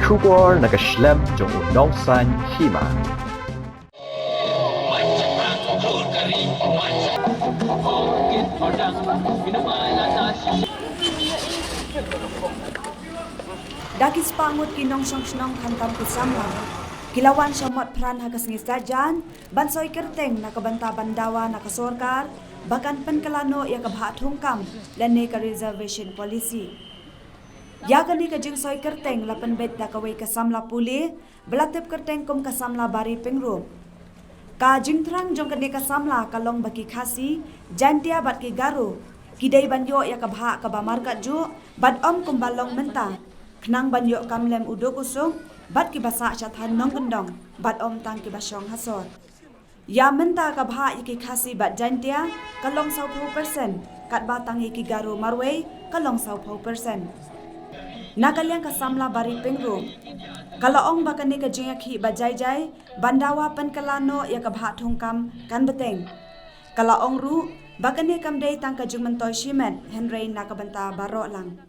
Shubor nakaslem jong unongsan hima. Dagis pangut kinong song hantam kusama. Kilawan syamot pran hagas ngisajan, bansoy kerteng nakabanta bandawa nakasorkar, bahkan penkelano ia kabhat hungkam lene ka reservation policy. Ya kani ka jing soy kerteng lapan bet nakaway kasamla puli, belatip kerteng kum kasamla bari pengrum. Ka jing terang jong kani kasamla kalong baki khasi, jantia bat ki garu, kidai banyo ia kabha kabamarkat ju, bad om kum balong mentah. Kenang banyo kamlem udo kusung, bat ki basa syathan nong gendong, bat om tang ki basyong hasor. Ya menta kabha iki khasi bat jantia, kalong 10%, kat batang iki garu marway, kalong 10%. Nakaliang kasamla bari pengru. Kalau ong bakani ka jingaki bajai-jai, bandawa penkelano ya kabha thungkam kan beteng. Kalau ong ru, bakani kamdei tang ka jungmentoy shimet, Henry nakabanta baro lang.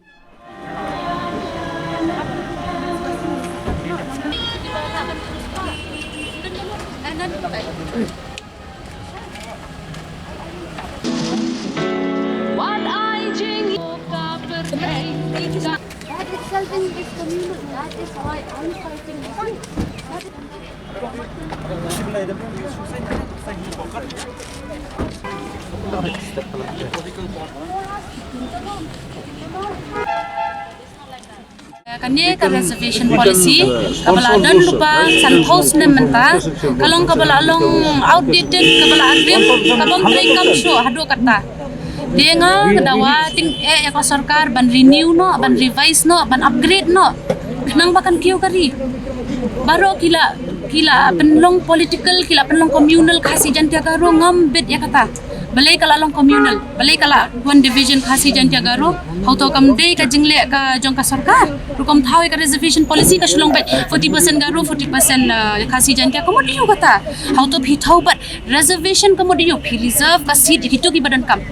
What I jing That itself is communal. That is why I'm fighting this. Kanya ka reservation policy kabala don lupa san post na menta kalong kabala along outdated kabala agrim kabong tray kam show hado kata dia nga kadawa ting ya ka sarkar ban renew no ban revise no ban upgrade no kanang bakan kiyo kari baro kila penlong political kila penlong communal kasi jantia garo ngambet ya kata balai kala long communal balai kala one division khasi jantia garo how to kam day ka jingle ka jong ka sarkar rukom thaw ka reservation policy ka shulong bet 40% garo 40% khasi jantia kamod diyo kata how to phi thaw but reservation kamod diyo phi reserve ka seat gitu ki badan kam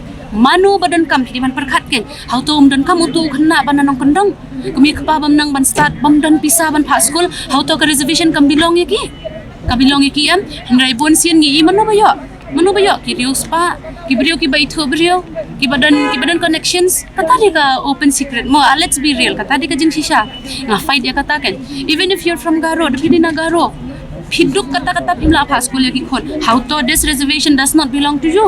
manu badan kam di man perkhat ken how to dan kam utu kena bananong kendong kami kapa bam nang ban start bam dan pisa ban pa school how to ka reservation kam bilong yaki kabilong yaki am hendrai bon sien gi mano bayo ki rius pa ki brio ki baitho brio ki badan connections kata di ka open secret mo let's be real kata di ka jing shisha nga fight ya kata ken even if you're from Garo dipili na Garo hiduk kata-kata pimla apa school lagi kon how to this reservation does not belong to you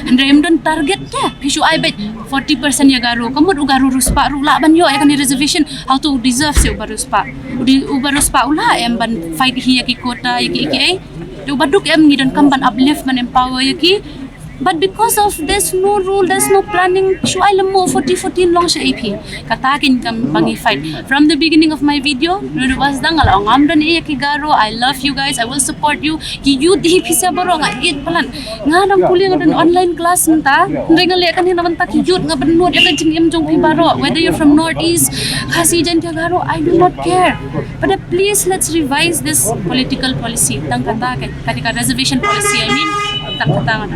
and remdon target ya pishu I bet 40% ya Garo kamu Garo ruspa rula ban yo ya kan reservation how to deserve se ubaruspa ubaruspa ula em ban fight hi ya ki kota ya ki do baduk em ngidon kamban uplift man empower ya ki but because of there's no rule there's no planning shu I lemo 40 long sha AP katakin kam bangi fight from the beginning of my video nudu was dangal ngam dan e ki Garo I love you guys I will support you ki you di pisa baro nga it palan nga nang kuling dan online class nta ngal le kan hinaman ta ki youth nga benod ya kan jing em jong pi baro whether you're from northeast khasi jan Garo I do not care but please let's revise this political policy tang katakin kadika reservation policy I mean tak katangan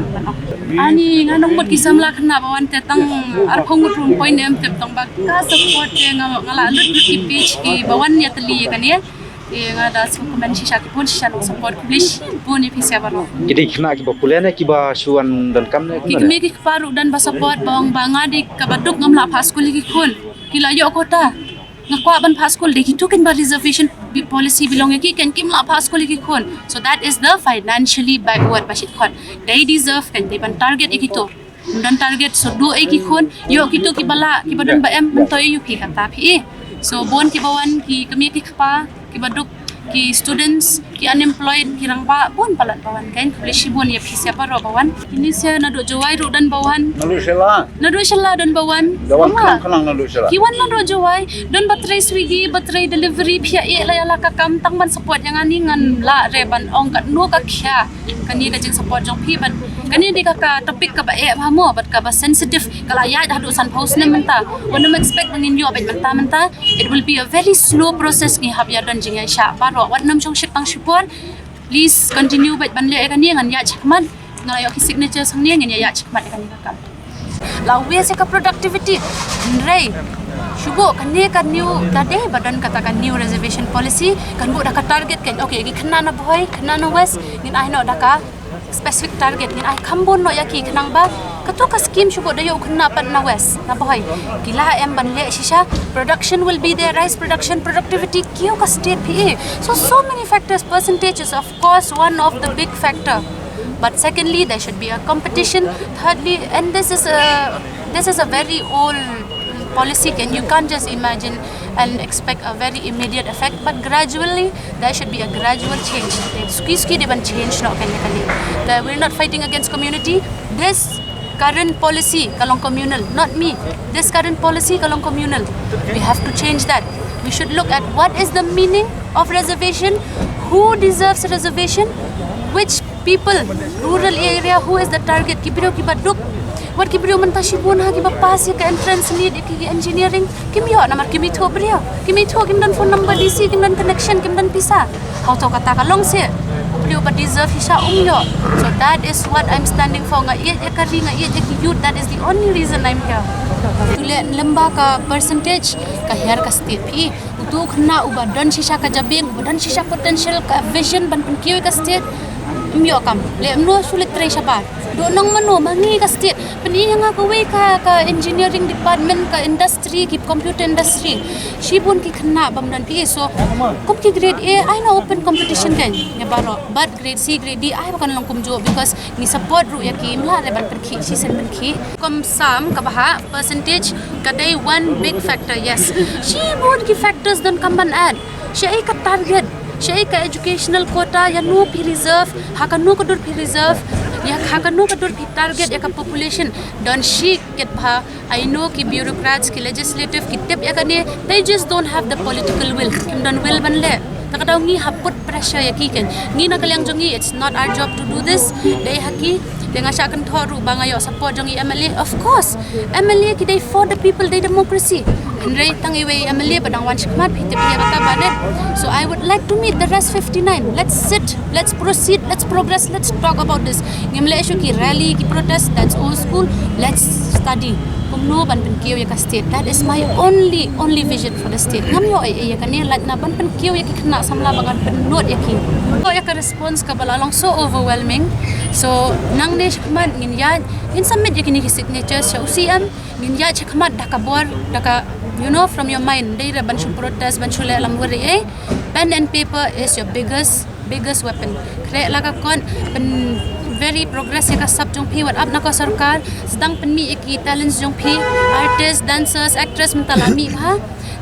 ani nganong bot kisamla khna bawan te tang arkhong rum point em te tang ba ka support ke ngala lut ki page ki bawan ya tali kan ya nga da su comment shisha ki pun shisha support publish pun fi se baro jadi khna ki bakulene ki ba shuan dan kamne ki me ki paru dan ba support bawang banga di kabaduk ngamla pas kul ki khol ki layo kota ngakwa ban pas kul de ki token ba reservation policy belong ki kan kim la pas kul ki khon so that is the financially backward ba shit khon they deserve kan they ban target ikito dan target so do ki khon yo kito ki bala ki badan ba em mentoy yu ki kata phi so bon ki bawan ki kami ki khpa ki baduk ki students ki unemployed ki rang ba bon palat bawan kan publish bon ya phi siapa ro bawan ini saya nado jawai ro dan bawan nado shalla dan bawan kanang nalu sila ki wan nado jawai dan battery swiggy battery delivery phia e la la ka kam tang ban support yang ani ngan la re ban ong ka no ka khya kani ka jing support jong phi ban kani di ka topik ka ba e ba mo bat ka ba sensitive kala ya dah do san post ne menta when expect ngin yo ba menta it will be a very slow process ni hab ya dan jing ya sha baro wat nam chong shik pang support please continue bat ban le kani ngan ya chakman ngayo ki signature sang ni ngan ya chakman kani ka kam la we se ka productivity rei Syubo kan ni kan new tadi badan katakan new reservation policy kan bu dah ka target kan okay gi kena na boy kena na west ngin ai no dah ka specific target ngin ai kambon no yaki kenang ba kato ka scheme syubo dayo kena pat na west na boy gila em ban le shisha production will be there, rice production productivity kyo ka state PA. So many factors, percentages of course one of the big factor. But secondly, there should be a competition. Thirdly, and this is a very old policy, and you can't just imagine and expect a very immediate effect. But gradually, there should be a gradual change. Squeeze change no kanya. We're not fighting against community. This current policy kalong communal, not me. This current policy kalong communal. We have to change that. We should look at what is the meaning of reservation, who deserves a reservation, which people, rural area, who is the target. Kibiro kibaduk, what kibiro mantashibun ha kibapas ka entrance need ki engineering. Kimyo namar kimito brio. Kimito kim dan phone number DC, kim dan connection, kim dan pisa. How to kata kalong se. Brio ba deserve hisa umyo. So that is what I'm standing for. Nga iya kari nga iya youth. That is the only reason I'm here. Tule lembah ka percentage ka her ka state pi utuk na ubadan sisa ka jabing ubadan sisa potential ka vision ban penkiwi ka state myo kam le mno sulit tray sabar do nang mano mangi ka state pani nga ka we ka engineering department ka industry ki computer industry shibun ki khna bamdan pi so kum ki grade A I na open competition kan ya baro but grade C grade D I bakan lang kumjo because ni support ru ya ki imla re ban perki si sen perki kom sam ka baha percentage kadai one big factor yes shibun ki factors don kamban add shay ka target shay ka educational quota ya no pi reserve hakanu ka dur pi reserve ya hakanu ka dur pi target ya ka population don shi ket bha I know ki bureaucrats ki legislative ki tip ya kane they just don't have the political will kim don will ban le takadaw ngi haput pressure ya ki ken ngi nakalyang jongi it's not our job to do this dai haki dengan syakan thoru bangayo support jongi MLA of course MLA ki dai for the people dai democracy Henry tangiwe MLA badang wan shikmat pitip ya kata banet so I would like to meet the rest 59 let's sit let's proceed let's progress let's talk about this ngimle issue ki rally ki protest that's old school let's study kumno ban penkiyo ya ka state that is my only vision for the state ngamyo ya kane lat na ban penkiyo ya ki kena samla bangan penot ya ki so ya ka response ka balalong so overwhelming so nang ne shikmat ngin ya in submit ya kini ki signature sa UCM ngin ya shikmat dakabor daka you know from your mind they ban shu protest ban shu le lam wari pen and paper is your biggest weapon kre laga kon pen very progressive ka sab jong phi wat up na ka sarkar sedang penmi ki talents jong phi artists dancers actress mentalami ha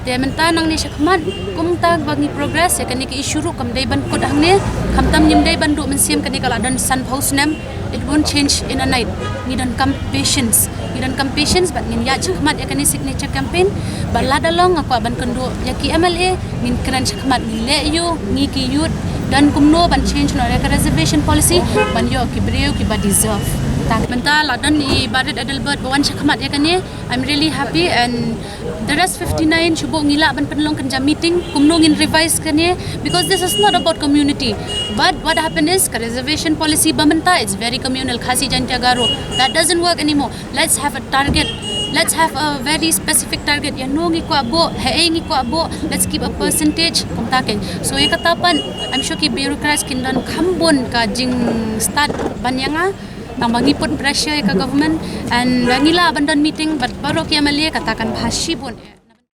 de menta nang ni shakman kum ta bangi progress ya kani ki issue ru kam dai ban kut hangne kham tam nim dai ban du men sim kani kala dan sun house nem it won't change in a night ni dan come patience but ngin ya chakmat ya kani signature campaign balada long aku ban kendu ya ki MLA ngin kran chakmat ni le you ngi ki youth dan kumno ban change no reservation policy ban yo ki breu ki ba deserve tak mental dan ni barit Adelbert bawan chakmat ya kani I'm really happy and the rest 59 shubo ngila ban penlong kan jam meeting kumno ngin revise kani because this is not about community but what happened is ka reservation policy bamenta it's very communal khasi jantiagaro that doesn't work anymore let's have a target let's have a very specific target ya no ngi ko abo he ngi ko abo let's keep a percentage kumtaken so ya katapan I'm sure ki bureaucrats kindan khambon ka jing start banyanga nang mangiput pressure ka government and ngila abandon meeting but baru ki MLA katakan bhashibun